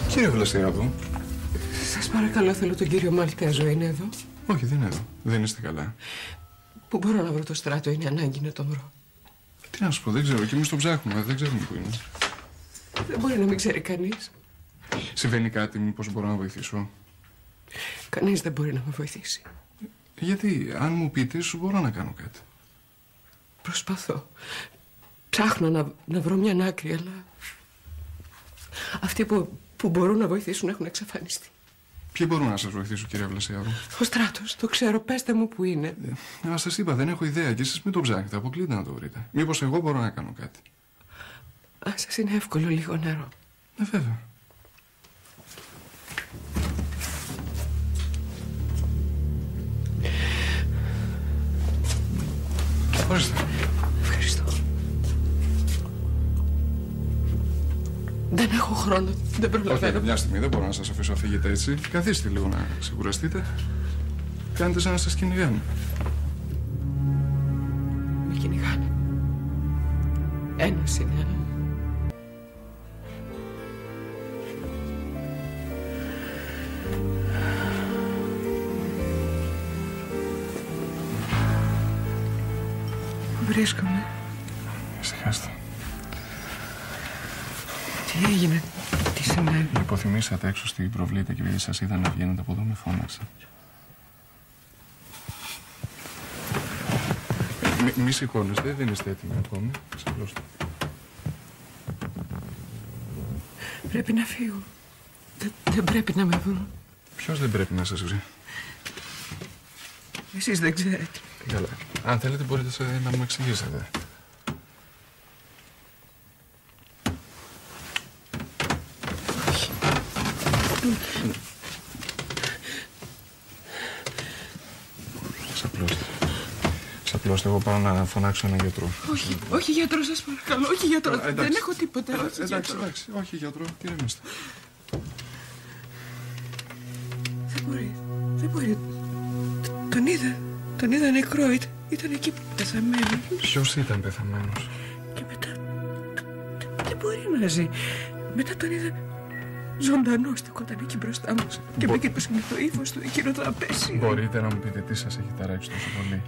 Κύριε Βλαστιάδου. Σας παρακαλώ, θέλω τον κύριο Μαλτέζο. Είναι εδώ? Όχι, δεν είναι εδώ. Δεν είστε καλά. Πού μπορώ να βρω το Στράτο? Είναι ανάγκη να το βρω. Τι να σου πω, δεν ξέρω. Και εμείς το ψάχνουμε. Δεν ξέρουμε πού είναι. Δεν μπορεί να μην ξέρει κανείς. Συμβαίνει κάτι, μήπως μπορώ να βοηθήσω? Κανείς δεν μπορεί να με βοηθήσει. Γιατί, αν μου πείτε, ίσως μπορώ να κάνω κάτι. Προσπαθώ. Ψάχνω να βρω μια άκρη, αλλά αυτοί που μπορούν να βοηθήσουν έχουν εξαφανιστεί. Ποιοι μπορούν να σας βοηθήσουν, κύριε Βλασιάδου? Ο Στράτος, το ξέρω, πέστε μου που είναι. Σας είπα, δεν έχω ιδέα και εσείς μην το ψάχνετε, αποκλείεται να το βρείτε. Μήπως εγώ μπορώ να κάνω κάτι? Σας είναι εύκολο λίγο νερό? Βέβαια. Ορίστε. Ευχαριστώ. Δεν έχω χρόνο, δεν προλαβαίνω. Όχι, μια στιγμή, δεν μπορώ να σας αφήσω να φύγετε έτσι. Καθίστε λίγο να ξεκουραστείτε. Κάνετε σαν να σας κυνηγάνε. Με κυνηγάνε. Ένας είναι, αλλά... Βρίσκομαι. Ησυχάστε. Τι έγινε, τι σημαίνει? Υποθυμήσατε έξω στην προβλήτα και επειδή σας είδα να βγαίνετε από εδώ με φώναξα. Μη σηκώνεστε, δεν είστε έτοιμοι ακόμη. Ξαπλώστε. Πρέπει να φύγω. Δεν πρέπει να με βρουν. Ποιος δεν πρέπει να σας βρει? Εσείς δεν ξέρετε. Καλά. Αν θέλετε μπορείτε να μου εξηγήσετε. Ξαπλώστε. Ξαπλώστε, εγώ πάω να φωνάξω έναν γιατρό. Όχι, όχι γιατρό, σας παρακαλώ, όχι γιατρό. Δεν έχω τίποτα. Εντάξει, όχι γιατρό, ηρεμήστε. Δεν μπορεί. Τον είδα νεκρό, ήταν εκεί πεθαμένο. Ποιος ήταν πεθαμένος? Και μετά, δεν μπορεί να ζει. Μετά τον είδα ζωντανό, στεκόταν εκεί μπροστά μας. Και με και το ύφος του, εκείνο το απέσιο. Μπορείτε να μου πείτε τι σας έχει ταράξει τόσο πολύ?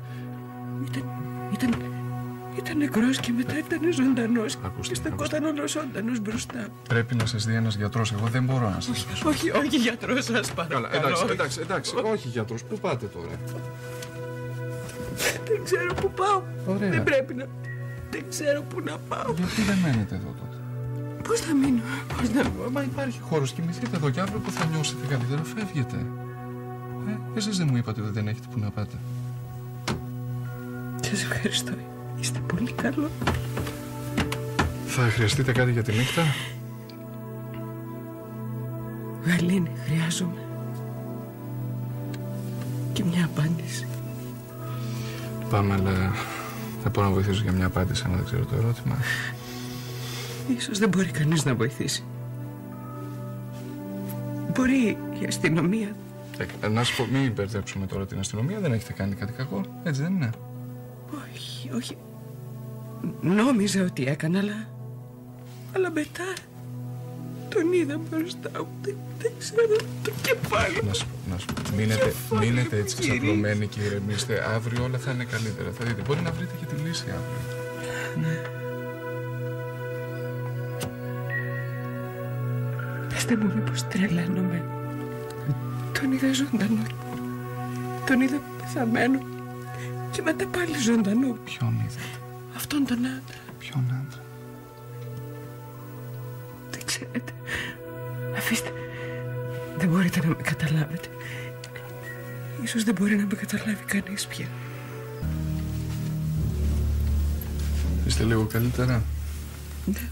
Ήταν νεκρός και μετά ήταν ζωντανός. Και στεκόταν όλος ζωντανός μπροστά. Πρέπει να σας δει ένας γιατρός, εγώ δεν μπορώ να σας δώσω. Όχι γιατρός, σας παρακαλώ. Εντάξει, όχι γιατρός, πού πάτε τώρα? Δεν ξέρω πού πάω. Ωραία. Δεν πρέπει να... Δεν ξέρω πού να πάω. Γιατί δεν μένετε εδώ τότε? Πώς θα μείνω? Μα υπάρχει χώρος, κοιμηθείτε εδώ και αύριο που θα νιώσετε καλύτερα φεύγετε. Εσείς δεν μου είπατε ότι δεν έχετε που να πάτε? Σας ευχαριστώ. Είστε πολύ καλό. Θα χρειαστείτε κάτι για τη νύχτα? Γαλήνη, χρειάζομαι. Και μια απάντηση. Πάμε, αλλά θα μπορώ να βοηθήσω για μια απάντηση, αν δεν ξέρω το ερώτημα. Ίσως δεν μπορεί κανείς να βοηθήσει. Μπορεί η αστυνομία. Να σου πω, μην μπερδέψουμε τώρα την αστυνομία, δεν έχετε κάνει κάτι κακό, έτσι δεν είναι? Όχι. Νόμιζα ότι έκανα, αλλά μετά τον είδα μπροστά μου. Δεν ξέρω, το κεφάλι. Να σου πω, μείνετε έτσι ξαπλωμένοι και ηρεμήστε. Αύριο όλα θα είναι καλύτερα. Θα δείτε, μπορεί να βρείτε και τη λύση αύριο. Ναι. Πεςτε μου μήπως τρελαίνομαι. Τον είδα ζωντανό. Τον είδα πεθαμένο. Και μετά πάλι ζωντανό. Ποιον είδατε? Αυτόν τον άντρα. Ποιον άντρα? Δεν ξέρετε. Αφήστε. Δεν μπορείτε να με καταλάβετε. Ίσως δεν μπορεί να με καταλάβει κανείς πια. Είστε λίγο καλύτερα? Ναι.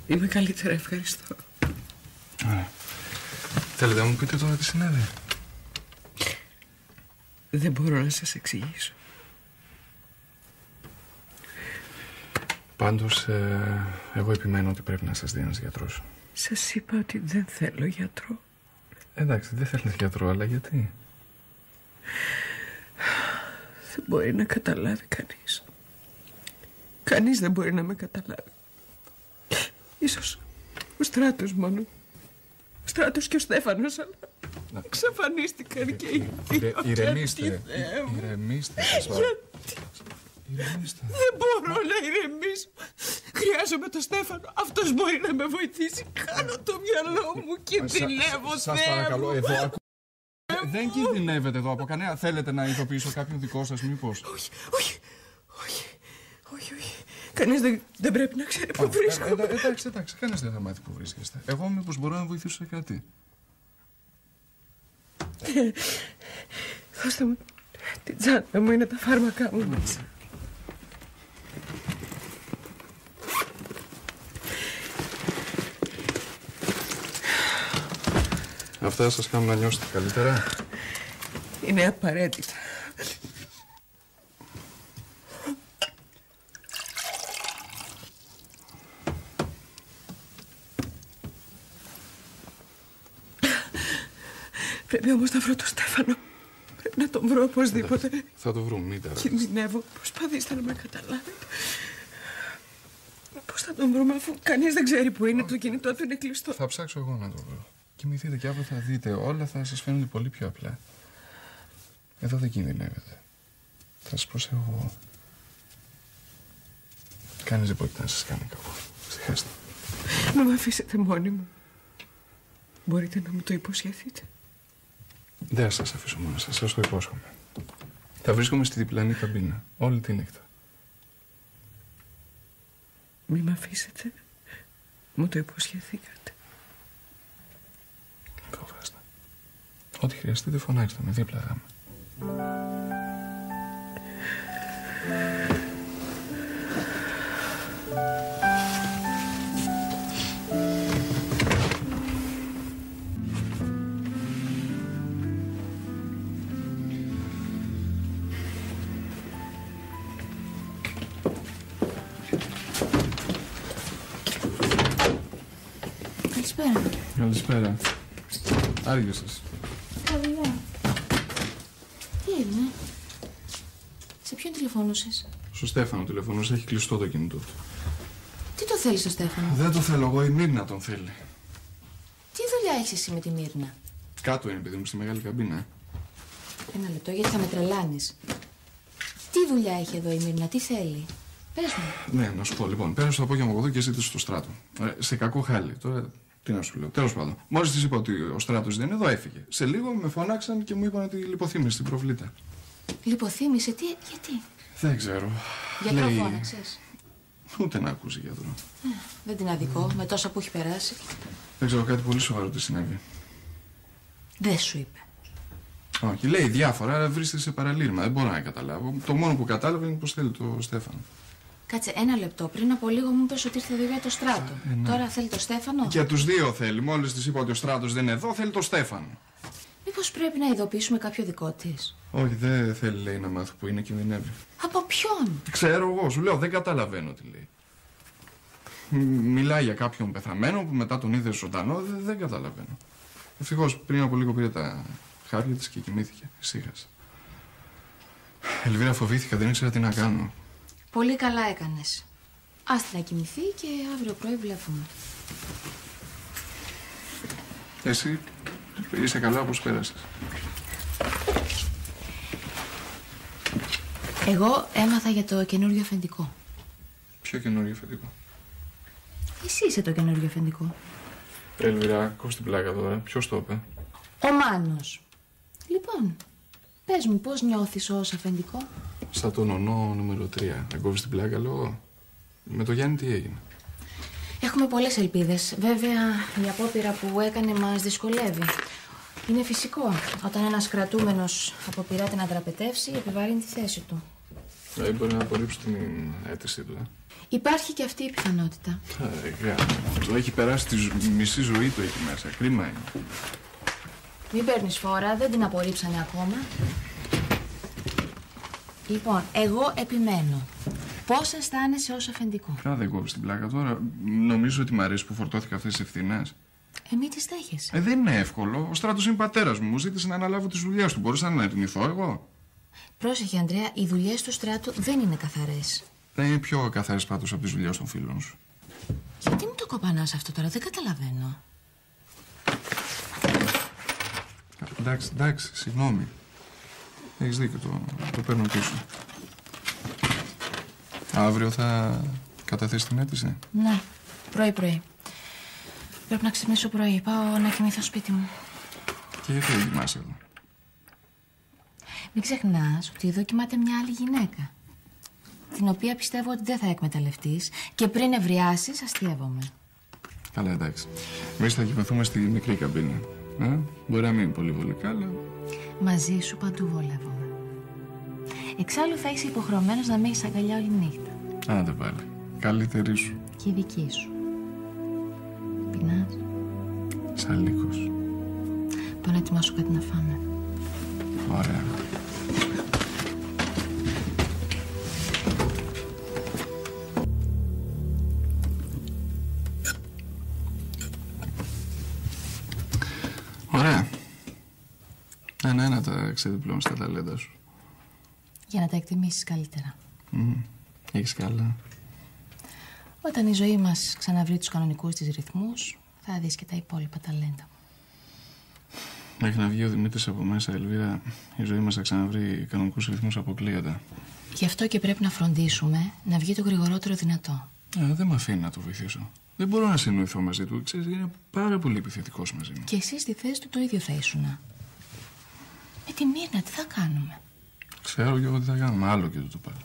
Είμαι καλύτερα, ευχαριστώ. Ωραία. Θέλετε να μου πείτε τώρα τι συνέβη? Δεν μπορώ να σας εξηγήσω. Πάντως, εγώ επιμένω ότι πρέπει να σας δει ένας γιατρός. Σας είπα ότι δεν θέλω γιατρό. Εντάξει, δεν θέλετε γιατρό, αλλά γιατί? Δεν μπορεί να καταλάβει κανείς. Κανείς δεν μπορεί να με καταλάβει. Ίσως ο Στράτος μόνο. Ο Στράτος και ο Στέφανος, αλλά εξαφανίστηκαν και οι δύο. Ηρεμήστε. Ηρεμήστε. Δεν μπορώ να ηρεμήσω. Χρειάζομαι τον Στέφανο. Αυτός μπορεί να με βοηθήσει. Κάνω το μυαλό μου, κινδυνεύω, Θεέ σας παρακαλώ, εδώ δεν κινδυνεύετε εδώ από κανένα. Θέλετε να ειδοποιήσω κάποιον δικό σας μήπως? Όχι. Κανείς δεν πρέπει να ξέρει που βρίσκομαι. Εντάξει, κανείς δεν θα μάθει που βρίσκεστε. Εγώ μήπως μπορώ να βοηθήσω σε κάτι? Δώστε μου την τσάντα μου, είναι τα φάρμακά μου μέσα. Αυτά σας κάνουν να νιώσετε καλύτερα? Είναι απαραίτητα. Πρέπει όμως να βρω τον Στέφανο. Πρέπει να τον βρω οπωσδήποτε. Θα το βρούμε, μην ταράζεστε. Κινδυνεύω. Προσπαθήστε να με καταλάβετε. Πώς θα τον βρούμε αφού κανείς δεν ξέρει που είναι, το κινητό του είναι κλειστό. Θα ψάξω εγώ να το βρω. Κοιμηθείτε και αύριο θα δείτε. Όλα θα σας φαίνονται πολύ πιο απλά. Εδώ δεν κινδυνεύετε. Θα σας προσέχω εγώ. Κανείς δεν πρόκειται να σας κάνει κακό. Ξεχάστε. Να με αφήσετε μόνη μου. Μπορείτε να μου το υποσχεθείτε? Δεν θα σας αφήσω μόνο σας, σας το υπόσχομαι. Θα βρίσκομαι στη διπλανή καμπίνα, όλη τη νύχτα. Μη με αφήσετε. Μου το υποσχεθήκατε. Φοβάστε. Ό,τι χρειαστείτε φωνάξτε με, δίπλα θα είμαι. Καλησπέρα. Άργησες. Καλημέρα. Τι έγινε? Σε ποιον τηλεφώνουσες? Στο Στέφανο τηλεφωνούσα, έχει κλειστό το κινητό του. Τι το θέλεις στο Στέφανο? Δεν το θέλω εγώ, η Μύρνα τον θέλει. Τι δουλειά έχεις εσύ με τη Μύρνα? Κάτω είναι, παιδί μου, στη μεγάλη καμπίνα. Ένα λεπτό, γιατί θα με τρελάνεις. Τι δουλειά έχει εδώ η Μύρνα, τι θέλει? Πες μου. Ναι, να σου πω, λοιπόν, πέρασε το απόγευμα από εδώ και ζήτησε στο Στράτο. Σε κακό χάλι. Τώρα τι να σου λέω. Τέλος πάντων. Μόλις της είπα ότι ο Στράτος δεν είναι εδώ, έφυγε. Σε λίγο με φωνάξαν και μου είπαν ότι λιποθύμησε στην προβλήτα. Λιποθύμησε, τι, γιατί? Δεν ξέρω. Γιατρό φώναξες? Ούτε να ακούσει γιατρό. Δεν την αδικό, με τόσα που έχει περάσει. Δεν ξέρω, κάτι πολύ σοβαρό τι συνέβη. Δεν σου είπε? Όχι, λέει διάφορα, αλλά βρίσκεται σε παραλήρημα. Δεν μπορώ να καταλάβω. Το μόνο που κατάλαβα είναι πως θέλει το Στέφανο. Κάτσε ένα λεπτό. Πριν από λίγο μου είπες ότι ήρθε εδώ για το Στράτο. Ναι. Τώρα θέλει το Στέφανο. Για τους δύο θέλει. Μόλις της είπα ότι ο Στράτος δεν είναι εδώ, θέλει το Στέφανο. Μήπως πρέπει να ειδοποιήσουμε κάποιο δικό της? Όχι, δεν θέλει, λέει, να μάθει που είναι, κινδυνεύει. Από ποιον? Ξέρω εγώ, σου λέω, δεν καταλαβαίνω τι λέει. Μιλάει για κάποιον πεθαμένο που μετά τον είδε ζωντανό, δεν καταλαβαίνω. Ευτυχώς πριν από λίγο πήρε τα χάρια της και κοιμήθηκε. Ησύχασε. Ελβίρα, φοβήθηκα, δεν ήξερα τι να κάνω. Πολύ καλά έκανες. Άστη να κοιμηθεί και αύριο πρωί βλέπουμε. Εσύ είσαι καλά, όπως πέρασες? Εγώ έμαθα για το καινούριο αφεντικό. Ποιο καινούριο αφεντικό? Εσύ είσαι το καινούριο αφεντικό. Ελβίρα, ακούς την πλάκα τώρα. Ποιος το είπε? Ο Μάνος. Λοιπόν, πες μου πώς νιώθεις ως αφεντικό? Σαν τον ονό νούμερο 3. Να κόβεις την πλάκα, λόγω. Με το Γιάννη τι έγινε? Έχουμε πολλές ελπίδες. Βέβαια, η απόπειρα που έκανε μας δυσκολεύει. Είναι φυσικό. Όταν ένας κρατούμενος αποπειράται να δραπετεύσει, επιβαρύνει τη θέση του. Δηλαδή μπορεί να απορρίψει την αίτησή του, Υπάρχει και αυτή η πιθανότητα. Το έχει περάσει τη μισή ζωή του εκεί μέσα. Κρίμα είναι. Μην παίρνεις φόρα, δεν την απορρίψανε ακόμα. Λοιπόν, εγώ επιμένω. Πώς αισθάνεσαι ως αφεντικό? Δεν κόβεις την πλάκα τώρα. Νομίζω ότι μ' αρέσει που φορτώθηκα αυτές τις ευθύνες. Μη τις δέχεσαι. Δεν είναι εύκολο. Ο Στράτος είναι πατέρας μου. Μου ζήτησε να αναλάβω τις δουλειές του. Μπορούσα να αρνηθώ εγώ? Πρόσεχε, Ανδρέα, οι δουλειές του Στράτου δεν είναι καθαρές. Δεν είναι πιο καθαρές πάντως από τις δουλειές των φίλων σου. Γιατί μου το κοπανάς αυτό τώρα, δεν καταλαβαίνω. Εντάξει, συγγνώμη. Έχεις δίκιο, το παίρνω πίσω. Αύριο θα καταθέσεις την αίτηση. Ναι, πρωί. Πρέπει να ξυπνήσω πρωί. Πάω να κοιμηθώ σπίτι μου. Και γιατί δεν κοιμάσαι εδώ? Μην ξεχνάς ότι εδώ κοιμάται μια άλλη γυναίκα, την οποία πιστεύω ότι δεν θα εκμεταλλευτείς και πριν ευριάσεις αστείευομαι. Καλά, εντάξει. Εμείς θα κοιμηθούμε στη μικρή καμπίνα. Μπορεί να μην είναι πολύ βολικά, αλλά... Μαζί σου παντού βολεύομαι. Εξάλλου θα είσαι υποχρεωμένος να με έχεις αγκαλιά όλη νύχτα. Άντε πάλι. Καλύτερη σου. Και η δική σου. Πεινάς? Σαν λύκος. Πάω να ετοιμάσω κάτι να φάμε. Ωραία. Ωραία. Ένα τα ξεδιπλώνεις τα ταλέντα σου. Για να τα εκτιμήσεις καλύτερα. Έχεις καλά. Όταν η ζωή μας ξαναβρει τους κανονικούς της ρυθμούς, θα δεις και τα υπόλοιπα ταλέντα. Μέχρι να βγει ο Δημήτρης από μέσα, Ελβίρα, η ζωή μας θα ξαναβρει κανονικούς ρυθμούς αποκλείοντα. Γι' αυτό και πρέπει να φροντίσουμε να βγει το γρηγορότερο δυνατό. Δεν με αφήνει να το βοηθήσω. Δεν μπορώ να συνοηθώ μαζί του. Ξέρεις, είναι πάρα πολύ επιθετικός μαζί μου. Και εσύ στη θέση του το ίδιο θα ήσουνα. Με τη Μύρνα τι θα κάνουμε? Ξέρω και εγώ τι θα κάνουμε. Άλλο και το πάλι.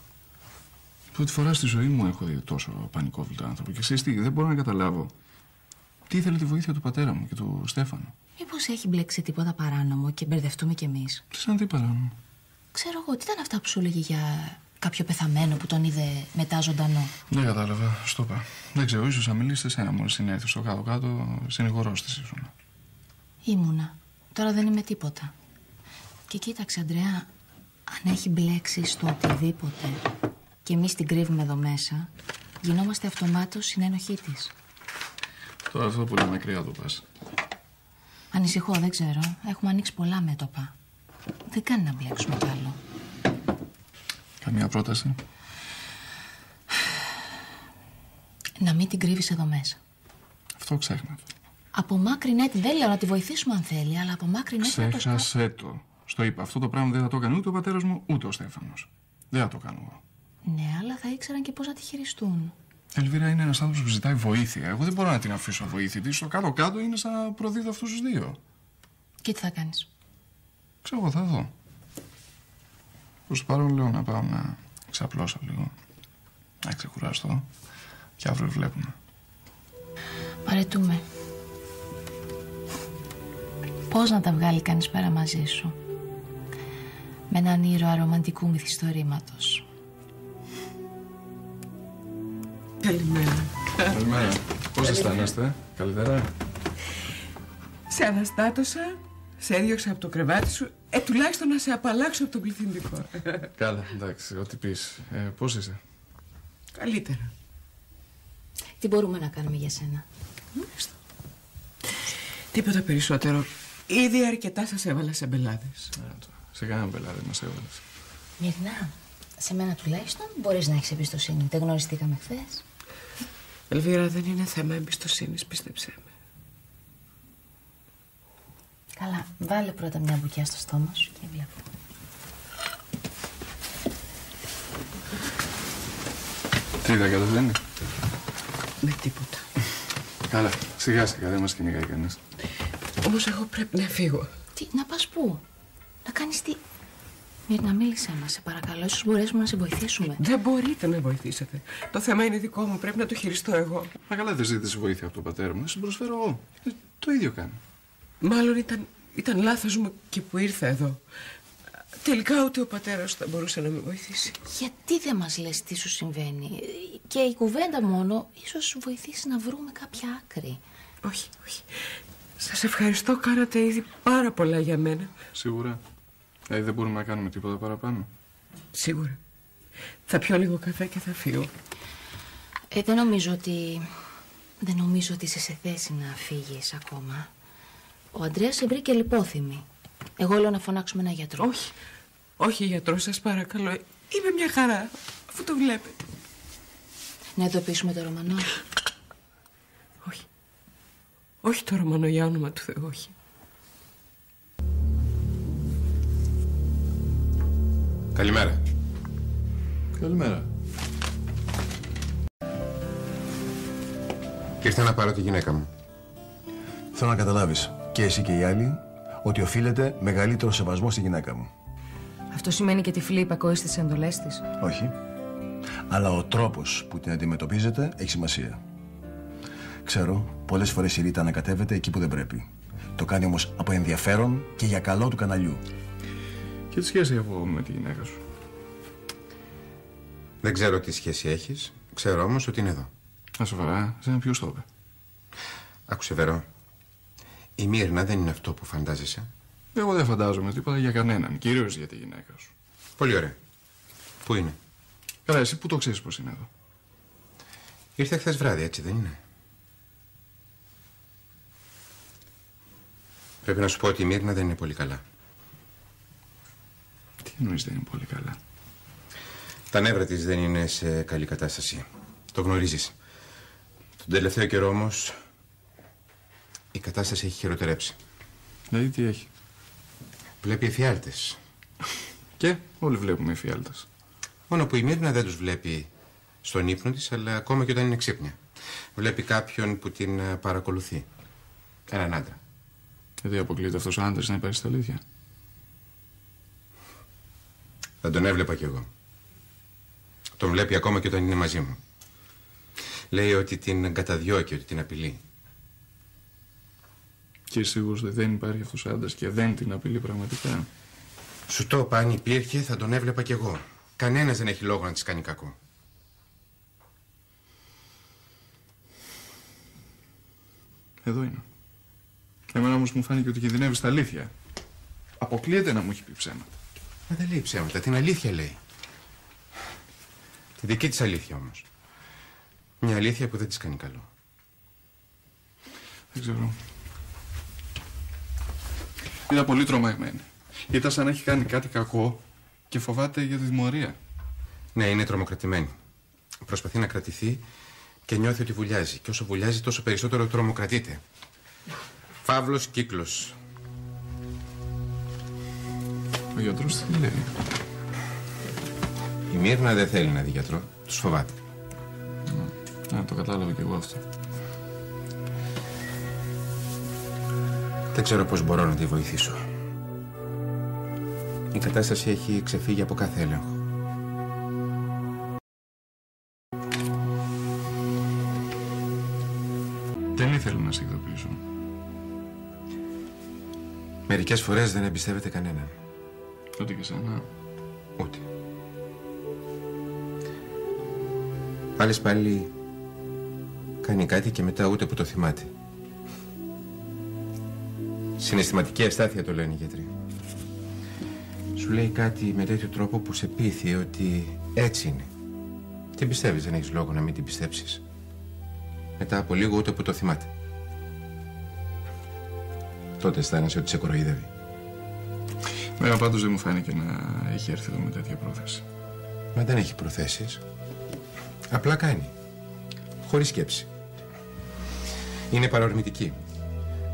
Πρώτη φορά στη ζωή μου έχω δει τόσο πανικόβλητο άνθρωπο. Και ξέρεις τι, δεν μπορώ να καταλάβω. Τι ήθελε τη βοήθεια του πατέρα μου και του Στέφανου. Μήπως έχει μπλέξει τίποτα παράνομο και μπερδευτούμε κι εμείς? Σαν τι παράνομο? Ξέρω εγώ, τι ήταν αυτά που σου έλεγε για κάποιο πεθαμένο που τον είδε μετά ζωντανό? Δεν κατάλαβα, στο είπα. Δεν ξέρω, ίσως θα μιλήσει σε σένα μόλις συνέρθει στο κάτω-κάτω, συνηγορός της ήσουν. Ήμουνα. Τώρα δεν είμαι τίποτα. Και κοίταξε, Αντρέα, αν έχει μπλέξει στο οτιδήποτε και εμείς την κρύβουμε εδώ μέσα, γινόμαστε αυτομάτως συνένοχοί της. Τώρα αυτό πολύ μακριά το πας. Ανησυχώ, δεν ξέρω. Έχουμε ανοίξει πολλά μέτωπα. Δεν κάνει να μπλέξουμε κι άλλο. Καμία πρόταση? Να μην την κρύβεις εδώ μέσα. Αυτό ξέχνατε. Απομάκρυνε τη. Δεν λέω να τη βοηθήσουμε αν θέλει, αλλά απομάκρυνε τη. Ξέχασε το. Στο είπα. Αυτό το πράγμα δεν θα το έκανε ούτε ο πατέρας μου ούτε ο Στέφανος. Δεν θα το κάνω εγώ. Ναι, αλλά θα ήξεραν και πώς να τη χειριστούν. Ελβίρα είναι ένας άνθρωπος που ζητάει βοήθεια. Εγώ δεν μπορώ να την αφήσω βοήθητη. Στο κάτω-κάτω είναι σαν να προδίδω αυτούς τους δύο. Και τι θα κάνεις? Ξέρω εγώ, θα δω. Προς το παρόν λέω να πάω να ξαπλώσω λίγο. Να ξεκουραστώ. Και αύριο βλέπουμε. Παρετούμε. Πώς να τα βγάλει κανείς πέρα μαζί σου? Με έναν ήρωα ρομαντικού μυθιστορήματος. Καλημέρα. Καλημέρα. Πώς αισθάνεστε? Καλύτερα? Σε αναστάτωσα, σε έδιωξα από το κρεβάτι σου, τουλάχιστον να σε απαλλάξω από τον πληθυντικό. Καλά, εντάξει, ό,τι πεις. Πώς είσαι? Καλύτερα. Τι μπορούμε να κάνουμε για σένα? Τίποτα περισσότερο. Ήδη αρκετά σας έβαλα σε μπελάδες. Σε κανένα μπελάδι μας έβαλες. Μυρνά, σε μένα τουλάχιστον μπορείς να έχεις εμπιστοσύνη. Δεν γνωριστήκαμε χθες? Ελβίρα, δεν είναι θέμα εμπιστοσύνης, πίστεψέ με. Καλά, βάλε πρώτα μια μπουκιά στο στόμα σου και βλέπω. Τι δεν κατεβαίνει? Με τίποτα. Καλά, σιγά σιγά, δεν μας κυνηγάει κανείς. Όμως εγώ πρέπει να φύγω. Τι, να πας πού? Να κάνεις τι? Μύρνα, μίλησέ μας, σε παρακαλώ. Ίσως μπορέσουμε να σε βοηθήσουμε. Δεν μπορείτε να βοηθήσετε. Το θέμα είναι δικό μου, πρέπει να το χειριστώ εγώ. Μα καλά, δεν ζήτησε βοήθεια από τον πατέρα μου, να την προσφέρω εγώ. Το ίδιο κάνει. Μάλλον ήταν λάθος μου και που ήρθα εδώ. Τελικά ούτε ο πατέρας θα μπορούσε να με βοηθήσει. Γιατί δεν μας λες τι σου συμβαίνει? Και η κουβέντα μόνο ίσως σου βοηθήσει να βρούμε κάποια άκρη. Όχι, όχι. Σας ευχαριστώ, κάνατε ήδη πάρα πολλά για μένα. Σίγουρα. Δηλαδή δεν μπορούμε να κάνουμε τίποτα παραπάνω? Σίγουρα. Θα πιω λίγο καφέ και θα φύγω. Δεν νομίζω ότι είσαι σε θέση να φύγεις ακόμα. Ο Αντρέας σε βρήκε λιπόθυμη. Εγώ λέω να φωνάξουμε ένα γιατρό. Όχι, όχι γιατρό, σας παρακαλώ. Είμαι μια χαρά, αφού το βλέπετε. Να ειδοποιήσουμε το Ρωμανό. Όχι τώρα μόνο για όνομα του Θεού, όχι. Καλημέρα. Καλημέρα. Ήρθα να πάρω τη γυναίκα μου. Θέλω να καταλάβεις, και εσύ και οι άλλοι, ότι οφείλεται μεγαλύτερο σεβασμό στη γυναίκα μου. Αυτό σημαίνει και τυφλή υπακοή στις εντολές της? Όχι. Αλλά ο τρόπος που την αντιμετωπίζετε έχει σημασία. Ξέρω, πολλές φορές η Ρίτα ανακατεύεται εκεί που δεν πρέπει. Το κάνει όμως από ενδιαφέρον και για καλό του καναλιού. Και τι σχέση έχω με τη γυναίκα σου? Δεν ξέρω τι σχέση έχεις. Ξέρω όμως ότι είναι εδώ. Σοβαρά, εσένα ποιος το είπε? Άκουσε, Βερό. Η Μύρνα δεν είναι αυτό που φαντάζεσαι. Εγώ δεν φαντάζομαι τίποτα για κανέναν, κυρίως για τη γυναίκα σου. Πολύ ωραία. Πού είναι? Καλά, εσύ που το ξέρεις πως είναι εδώ? Ήρθε χθες βράδυ, έτσι δεν είναι? Πρέπει να σου πω ότι η Μύρνα δεν είναι πολύ καλά. Τι εννοείς δεν είναι πολύ καλά? Τα νεύρα της δεν είναι σε καλή κατάσταση. Το γνωρίζεις. Τον τελευταίο καιρό όμως η κατάσταση έχει χειροτερέψει. Δηλαδή τι έχει? Βλέπει εφιάλτες. Και όλοι βλέπουμε εφιάλτες. Μόνο που η Μύρνα δεν τους βλέπει στον ύπνο της, αλλά ακόμα και όταν είναι ξύπνια. Βλέπει κάποιον που την παρακολουθεί. Έναν άντρα. Γιατί αποκλείεται αυτός ο άντρας να υπάρχει στα αλήθεια? Δεν τον έβλεπα κι εγώ. Τον βλέπει ακόμα και όταν είναι μαζί μου. Λέει ότι την καταδιώκει, ότι την απειλεί. Και είσαι σίγουρος ότι δεν υπάρχει αυτός ο άντρας και δεν την απειλεί πραγματικά? Σου το είπα, αν υπήρχε θα τον έβλεπα κι εγώ. Κανένας δεν έχει λόγο να της κάνει κακό. Εδώ είναι. Εμένα όμως μου φάνηκε ότι κινδυνεύει στα αλήθεια. Αποκλείεται να μου έχει πει ψέματα. Μα δεν λέει ψέματα, την αλήθεια λέει. Τη δική της αλήθεια όμως. Μια αλήθεια που δεν της κάνει καλό. Δεν ξέρω. Ήταν πολύ τρομαγμένη. Ήταν σαν να έχει κάνει κάτι κακό και φοβάται για τη τιμωρία. Ναι, είναι τρομοκρατημένη. Προσπαθεί να κρατηθεί και νιώθει ότι βουλιάζει. Και όσο βουλιάζει τόσο περισσότερο τρομοκρατείται. Φαύλος κύκλος. Ο γιατρός τι λέει? Η Μύρνα δεν θέλει να δει γιατρό. Τους φοβάται. Να, το κατάλαβα κι εγώ αυτό. Δεν ξέρω πώς μπορώ να τη βοηθήσω. Η κατάσταση έχει ξεφύγει από κάθε έλεγχο. Δεν ήθελα να σε ειδοποιήσω. Μερικές φορές δεν εμπιστεύεται κανέναν. Ούτε και σένα. Ούτε. Άλλες πάλι κάνει κάτι και μετά ούτε που το θυμάται. Συναισθηματική αστάθεια το λένε οι γιατροί. Σου λέει κάτι με τέτοιο τρόπο που σε πείθει ότι έτσι είναι. Την πιστεύεις, δεν έχεις λόγο να μην την πιστέψεις. Μετά από λίγο ούτε που το θυμάται. Τότε αισθάνεσαι ότι σε κοροϊδεύει. Μέρα πάντως δεν μου φάνηκε να έχει έρθει εδώ με τέτοια πρόθεση. Μα δεν έχει προθέσεις. Απλά κάνει. Χωρίς σκέψη. Είναι παρορμητική.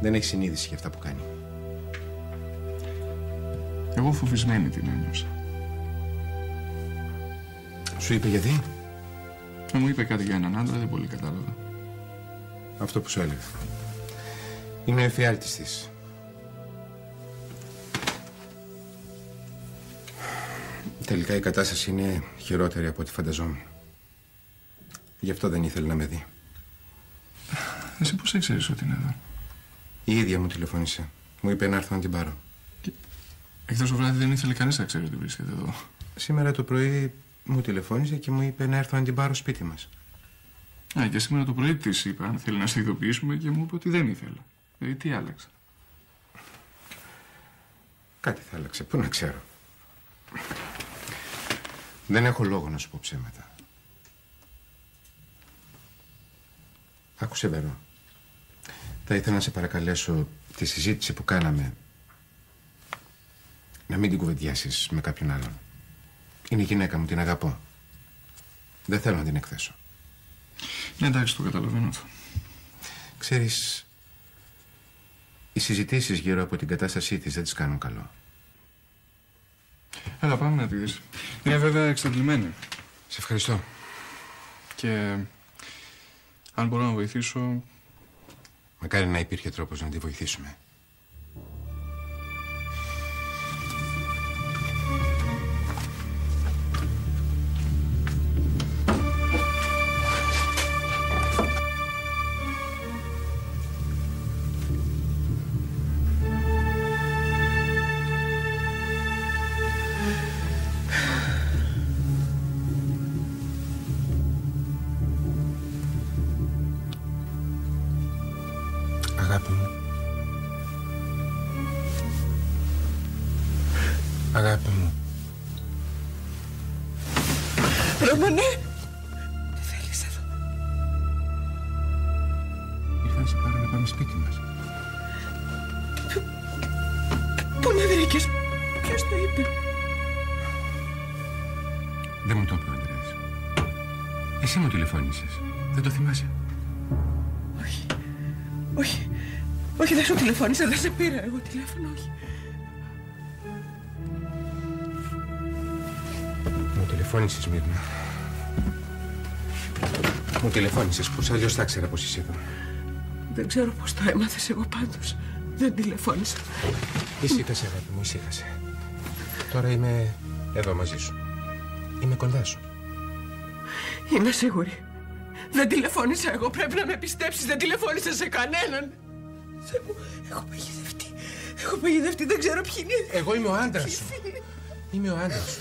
Δεν έχει συνείδηση για αυτά που κάνει. Εγώ φοβισμένη την ένιωσα. Σου είπε γιατί? Μου είπε κάτι για έναν άντρα, δεν πολύ κατάλαβα. Αυτό που σου έλεγα. Είναι ο εφιάλτης της. Τελικά η κατάσταση είναι χειρότερη από ό,τι φανταζόμουν. Γι' αυτό δεν ήθελε να με δει. Εσύ πώς ξέρεις ότι είναι εδώ? Η ίδια μου τηλεφώνησε. Μου είπε να έρθω να την πάρω. Εχθές το βράδυ δεν ήθελε κανείς να ξέρει ότι βρίσκεται εδώ. Σήμερα το πρωί μου τηλεφώνησε και μου είπε να έρθω να την πάρω σπίτι μας. Και σήμερα το πρωί της είπα αν θέλει να σε ειδοποιήσουμε και μου είπε ότι δεν ήθελε. Τι άλλαξε? Κάτι θα άλλαξε. Πού να ξέρω. Δεν έχω λόγο να σου πω ψέματα. Άκουσε, Βερό. Θα ήθελα να σε παρακαλέσω τη συζήτηση που κάναμε να μην την κουβεντιάσεις με κάποιον άλλον. Είναι η γυναίκα μου, την αγαπώ. Δεν θέλω να την εκθέσω. Ναι, εντάξει, το καταλαβαίνω αυτό. Ξέρεις, Οι συζητήσεις γύρω από την κατάστασή της δεν της κάνουν καλό. Έλα, πάμε να τη δεις. Είναι βέβαια εξαντλημένη. Σε ευχαριστώ. Και αν μπορώ να βοηθήσω... Μακάρι να υπήρχε τρόπος να τη βοηθήσουμε. Αγάπη μου. Αγάπη μου. Ρωμανέ! Τι θέλεις εδώ? Ήρθα να σε πάρω να πάμε σπίτι μας. Πού με βρήκες? Ποιος το είπε? Δεν μου το είπε ο Ανδρέας. Εσύ μου τηλεφώνησες. Δεν το θυμάσαι? Όχι. Όχι. Όχι, δεν σου τηλεφώνησα, δεν σε πήρα εγώ τηλέφωνο, όχι. Μου τηλεφώνησες, Μύρνα. Μου τηλεφώνησες, πως αλλιώς θα ήξερα πως είσαι εδώ. Δεν ξέρω πώς το έμαθες, εγώ πάντως δεν τηλεφώνησα. Ησύχασε, αγάπη μου, ησύχασε. Τώρα είμαι εδώ μαζί σου. Είμαι κοντά σου. Είμαι σίγουρη. Δεν τηλεφώνησα εγώ, πρέπει να με πιστέψεις. Δεν τηλεφώνησα σε κανέναν. Θεέ μου, έχω παγιδευτεί. Έχω παγιδευτεί, δεν ξέρω ποιοι είναι. Εγώ είμαι ο άντρας σου. Είμαι ο άντρας σου.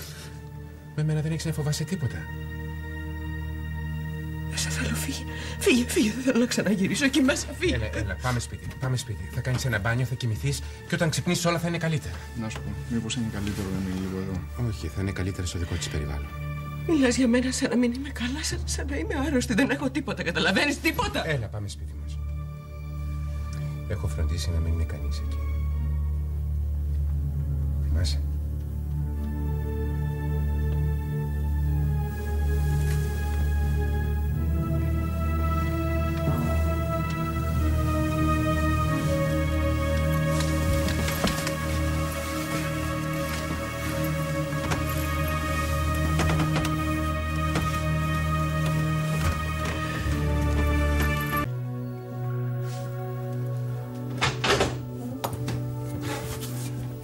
Με μένα δεν έχεις να φοβάσαι τίποτα. Δεν σε θέλω, φύγε. Φύγε, φύγε, δεν θέλω να ξαναγυρίσω εκεί μέσα, φύγε. Έλα, πάμε σπίτι, πάμε σπίτι. Θα κάνεις ένα μπάνιο, θα κοιμηθείς και όταν ξυπνήσεις όλα θα είναι καλύτερα. Να σου πω, μήπως είναι καλύτερο να μείνει λίγο εδώ? Όχι, θα είναι καλύτερα στο δικό της περιβάλλον. Μιλάς για μένα σαν να μην είμαι καλά, σαν να είμαι άρρωστη. Δεν έχω τίποτα, καταλαβαίνεις, τίποτα. Έλα, πάμε σπίτι μας. Έχω φροντίσει να μην είναι κανείς εκεί. Θυμάσαι?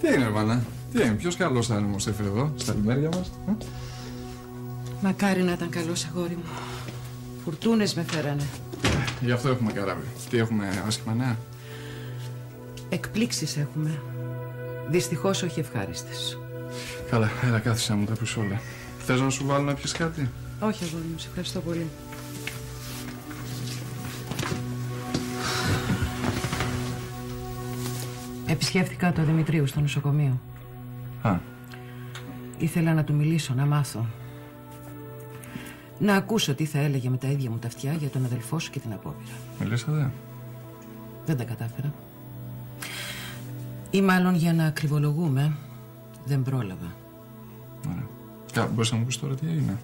Τι είναι, Ρωμανά? Τι είναι, ποιος καλός θα είναι όμως έφερε εδώ, στα λιμέρια μας? Μακάρι να ήταν καλός, αγόρι μου. Φουρτούνες με φέρανε. Γι' αυτό έχουμε καράβι. Τι έχουμε, άσχημα νέα? Εκπλήξεις έχουμε. Δυστυχώς όχι ευχάριστες. Καλά, έλα κάθισε να μου τα πεις όλα. Θες να σου βάλω να πιεις κάτι? Όχι, αγόρι μου, σε ευχαριστώ πολύ. Επισκέφθηκα το Δημητρίου στο νοσοκομείο. Α. Ήθελα να του μιλήσω, να μάθω. Να ακούσω τι θα έλεγε με τα ίδια μου τα αυτιά για τον αδελφό σου και την απόπειρα. Μιλήσατε? Δεν τα κατάφερα. Ή μάλλον για να κρυβολογούμε, δεν πρόλαβα. Ωραία. Μπορείς να μου πεις τώρα τι έγινε?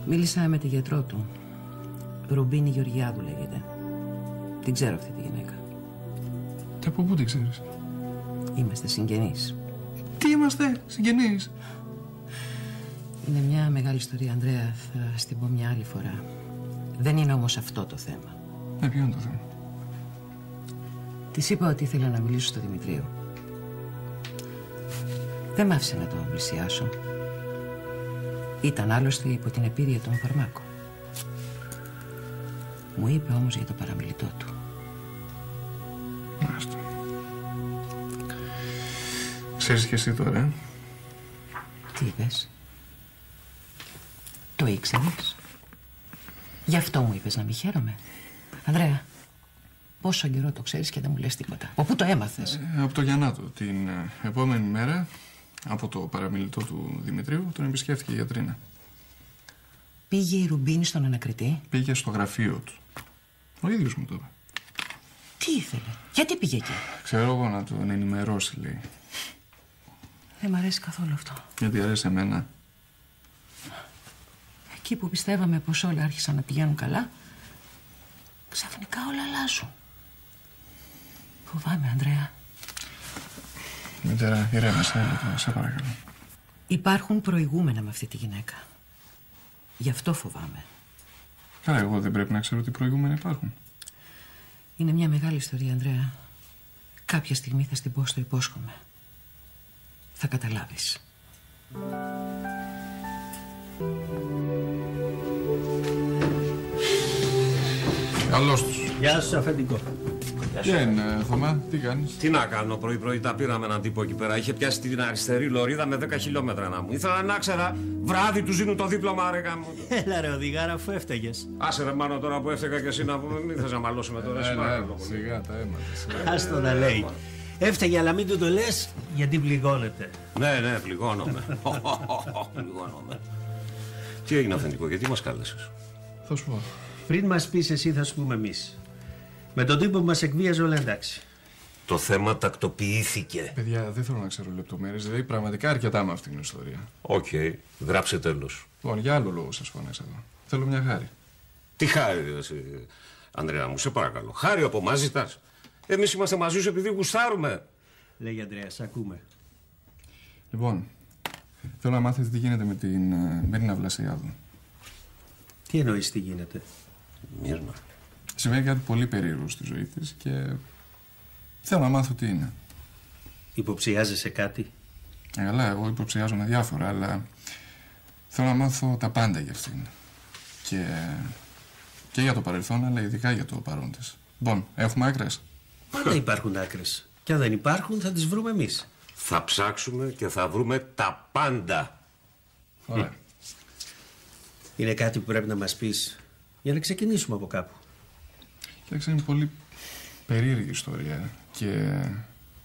Μίλησα με τη γιατρό του. Ρουμπίνη Γεωργιάδου λέγεται. Την ξέρω αυτή τη γυναίκα. Και από πού την ξέρεις? Είμαστε συγγενείς. Τι είμαστε, συγγενείς? Είναι μια μεγάλη ιστορία, Ανδρέα. Θα στην πω μια άλλη φορά. Δεν είναι όμως αυτό το θέμα. Ποιο είναι το θέμα? Της είπα ότι ήθελα να μιλήσω στο Δημητρίου. Δεν μ' άφησε να τον πλησιάσω. Ήταν άλλωστε υπό την επίρρεια των φαρμάκων. Μου είπε όμως για το παραμιλητό του. Μάλιστα. Ξέρεις και εσύ τώρα, Τι είπες? Το ήξερες? Γι' αυτό μου είπες να μη χαίρομαι. Ανδρέα, πόσο καιρό το ξέρεις και δεν μου λες τίποτα? Από πού το έμαθες? Από το Γιαννάτο. Την επόμενη μέρα, από το παραμιλητό του Δημητρίου, τον επισκέφθηκε η γιατρίνα. Πήγε η Ρουμπίνη στον ανακριτή? Πήγε στο γραφείο του. Ο ίδιος μου το είπε. Τι ήθελε? Γιατί πήγε εκεί? Ξέρω εγώ, να τον ενημερώσει, λέει. Δεν μ' αρέσει καθόλου αυτό. Γιατί αρέσει εμένα. Εκεί που πιστεύαμε πως όλα άρχισαν να πηγαίνουν καλά, ξαφνικά όλα αλλάζουν. Φοβάμαι, Ανδρέα. Μητέρα, ηρέμησε, σε παρακαλώ. Υπάρχουν προηγούμενα με αυτή τη γυναίκα. Γι' αυτό φοβάμαι. Καλά, εγώ δεν πρέπει να ξέρω τι προηγούμενα υπάρχουν. Είναι μια μεγάλη ιστορία, Ανδρέα. Κάποια στιγμή θα στην πω, στο υπόσχομαι. Θα καταλάβεις. Καλώς τους. Γεια σου, αφεντικό. Ποια είναι, Θωμά, τι κάνεις? Τι να κάνω, πρωί-πρωί τα πήραμε έναν τύπο εκεί πέρα. Είχε πιάσει την αριστερή λωρίδα με 10 χιλιόμετρα να μου. Ήθελα να ξέρα, βράδυ του ζήνουν το δίπλωμα, ρε γάμο. Έλα ρε οδηγάρα, αφού έφταιγες. Άσε ρε μάνο τώρα που έφταιγα και εσύ να πούμε, μην θες να μαλώσουμε τώρα. Σιγά τα αίματα. Άστο να λέει. Έφταιγε, αλλά μην του το λες, γιατί πληγώνεται. Ναι, πληγώνομαι. Πληγώνομαι. Τι έγινε, αφεντικό, γιατί μας κάλεσες? Θα σου πω. Πριν μας πεις εσύ, θα σου πούμε εμείς. Με τον τύπο που μας εκβίαζε όλα εντάξει. Το θέμα τακτοποιήθηκε. Παιδιά, δεν θέλω να ξέρω λεπτομέρειες. Δηλαδή, πραγματικά αρκετά με αυτήν την ιστορία. Οκ, γράψε τέλος. Λοιπόν, για άλλο λόγο σας φωνάσα εδώ. Θέλω μια χάρη. Τι χάρη, εσύ, Ανδρέα μου, σε παρακαλώ. Χάρη από εμάς ζητάς. Εμείς είμαστε μαζί σου επειδή γουστάρουμε. Λέγε Ανδρέα, σ' ακούμε. Λοιπόν, θέλω να μάθετε τι γίνεται με την Μύρινα Βλασιάδου. Τι εννοείς τι γίνεται? Μύρνα. Συμβαίνει κάτι πολύ περίεργο στη ζωή της και θέλω να μάθω τι είναι. Υποψιάζεσαι κάτι? Καλά, εγώ υποψιάζομαι διάφορα, αλλά θέλω να μάθω τα πάντα για αυτήν. Και για το παρελθόν, αλλά ειδικά για το παρόν της. Λοιπόν, έχουμε άκρες? Πάντα υπάρχουν άκρες. Και αν δεν υπάρχουν, θα τις βρούμε εμείς. Θα ψάξουμε και θα βρούμε τα πάντα. Ωραία. Είναι κάτι που πρέπει να μας πεις για να ξεκινήσουμε από κάπου. Κοίταξε, είναι πολύ περίεργη ιστορία και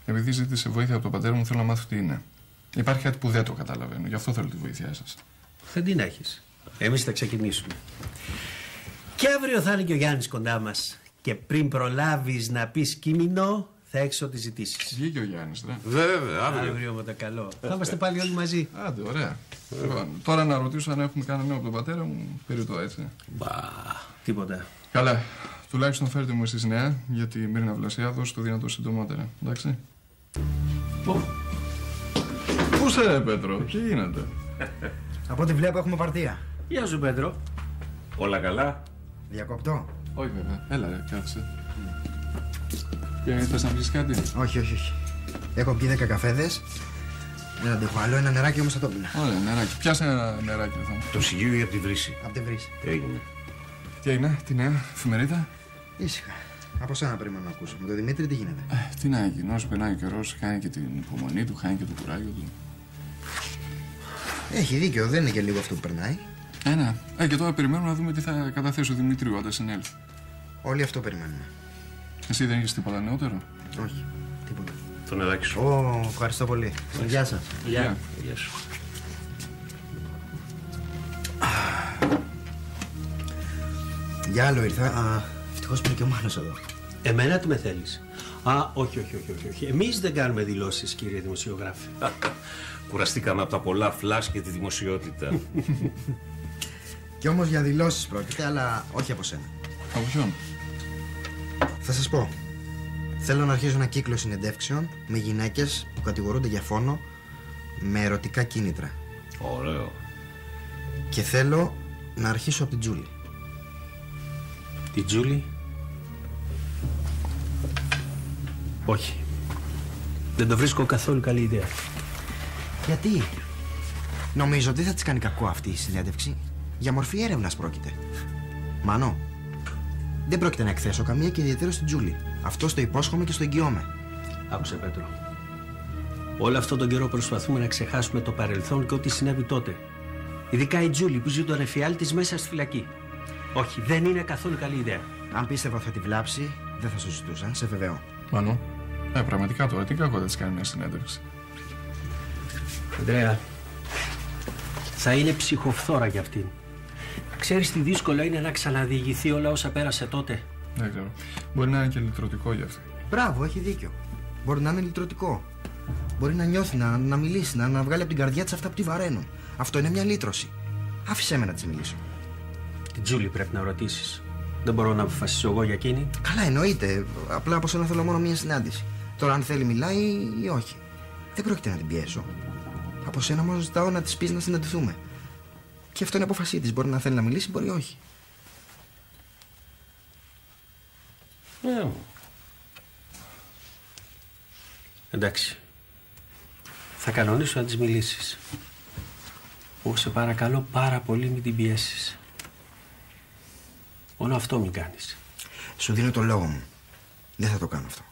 επειδή ζήτησε βοήθεια από τον πατέρα μου, θέλω να μάθω τι είναι. Υπάρχει κάτι που δεν το καταλαβαίνω, γι' αυτό θέλω τη βοήθειά σας. Θα την έχεις. Εμείς θα ξεκινήσουμε. Και αύριο θα είναι και ο Γιάννης κοντά μας. Και πριν προλάβεις να πεις κείμενο, θα έχεις ό,τι ζητήσεις. Βγήκε ο Γιάννης, ρε. Βέβαια, αύριο. Αύριο με το καλό. Θα είμαστε πάλι όλοι μαζί. Άντε, ωραία. Λοιπόν, τώρα να ρωτήσω αν έχουμε κανένα νέο από τον πατέρα μου, περίπου έτσι. Τίποτα. Καλά. Τουλάχιστον φέρτε μου εσείς νέα για τη Μύρινα Βλασιάδου το δυνατό συντομότερα. Εντάξει. Πού σε ρε Πέτρο, τι γίνεται? Από ό,τι βλέπω έχουμε παρτία. Γεια σου Πέτρο. Όλα καλά. Διακόπτω. Όχι βέβαια. Έλα ρε, κάθισε. Και θες να πεις κάτι? Όχι. Έχω πιει 10 καφέδες. Δεν αντέχω άλλο. Ένα νεράκι όμως θα το πίνα. Ωραία, νεράκι. Πιάσε ένα νεράκι εδώ. Το σιγείο ή από τη βρύση? Απ' τη βρύση. Έγινε. Τι έγινε, τι νέα, εφημερίδα? Ήσυχα. Από σένα περιμένω να ακούσω. Με τον Δημήτρη τι γίνεται? Τι να γίνει, όσο περνάει ο καιρός, χάνει και την υπομονή του, χάνει και το κουράγιο του. Έχει δίκιο, δεν είναι και λίγο αυτό που περνάει. Και τώρα περιμένουμε να δούμε τι θα καταθέσει ο Δημήτριου όταν συνέλθει. Όλοι αυτό περιμένουμε. Εσύ δεν έχεις τίποτα νεότερο? Όχι, τίποτα. Το νεράκι σου. Ευχαριστώ πολύ. Γεια σας. Γεια. Γεια σου. Για άλλο ήρθα. Ευτυχώς που είναι και ο Μάνος εδώ. Εμένα τι με θέλεις? Όχι. Εμείς δεν κάνουμε δηλώσεις, κύριε δημοσιογράφη. Κουραστήκαμε από τα πολλά φλάς και τη δημοσιότητα. Κι όμως για δηλώσεις πρόκειται, αλλά όχι από σένα. Από ποιον? Θα σας πω. Θέλω να αρχίσω ένα κύκλο συνεντεύξεων με γυναίκες που κατηγορούνται για φόνο με ερωτικά κίνητρα. Ωραίο. Και θέλω να αρχίσω από την Τζούλη. Τη Τζούλη? Όχι. Δεν το βρίσκω καθόλου καλή ιδέα. Γιατί? Νομίζω ότι δεν θα της κάνει κακό αυτή η συνέντευξη. Για μορφή έρευνας πρόκειται. Μάνο, δεν πρόκειται να εκθέσω καμία και ιδιαίτερα στην Τζούλη. Αυτό το υπόσχομαι και στο εγγυώμαι. Άκουσε Πέτρο. Όλο αυτόν τον καιρό προσπαθούμε να ξεχάσουμε το παρελθόν και ό,τι συνέβη τότε. Ειδικά η Τζούλη που ζει τον εφιάλτη μέσα στη φυλακή. Όχι, δεν είναι καθόλου καλή ιδέα. Αν πίστευα θα τη βλάψει, δεν θα σου ζητούσα, σε βεβαιώ. Μανώ. Πραγματικά τώρα, τι κακό δεν της κάνει μια συνέντευξη? Ανδρέα, θα είναι ψυχοφθόρα για αυτήν. Ξέρεις τι δύσκολο είναι να ξαναδιηγηθεί όλα όσα πέρασε τότε. Δεν ξέρω. Μπορεί να είναι και λυτρωτικό για αυτή. Μπράβο, έχει δίκιο. Μπορεί να είναι λυτρωτικό. Μπορεί να νιώθει, να μιλήσει, να βγάλει από την καρδιά της αυτά που τη βαραίνουν. Αυτό είναι μια λύτρωση. Άφησέ με να της μιλήσω. Την Τζούλη πρέπει να ρωτήσεις. Δεν μπορώ να αποφασίσω εγώ για εκείνη. Καλά, εννοείται. Απλά από σένα θέλω μόνο μία συνάντηση. Τώρα, αν θέλει, μιλάει ή όχι. Δεν πρόκειται να την πιέσω. Από σένα μόνο ζητάω να τη πει να συναντηθούμε. Και αυτό είναι απόφασή τη. Μπορεί να θέλει να μιλήσει, μπορεί όχι. Εντάξει. Θα κανονίσω να της μιλήσεις. Εγώ σε παρακαλώ πάρα πολύ μην την πιέσεις. Μόνο αυτό μην κάνεις. Σου δίνω το λόγο μου. Δεν θα το κάνω αυτό.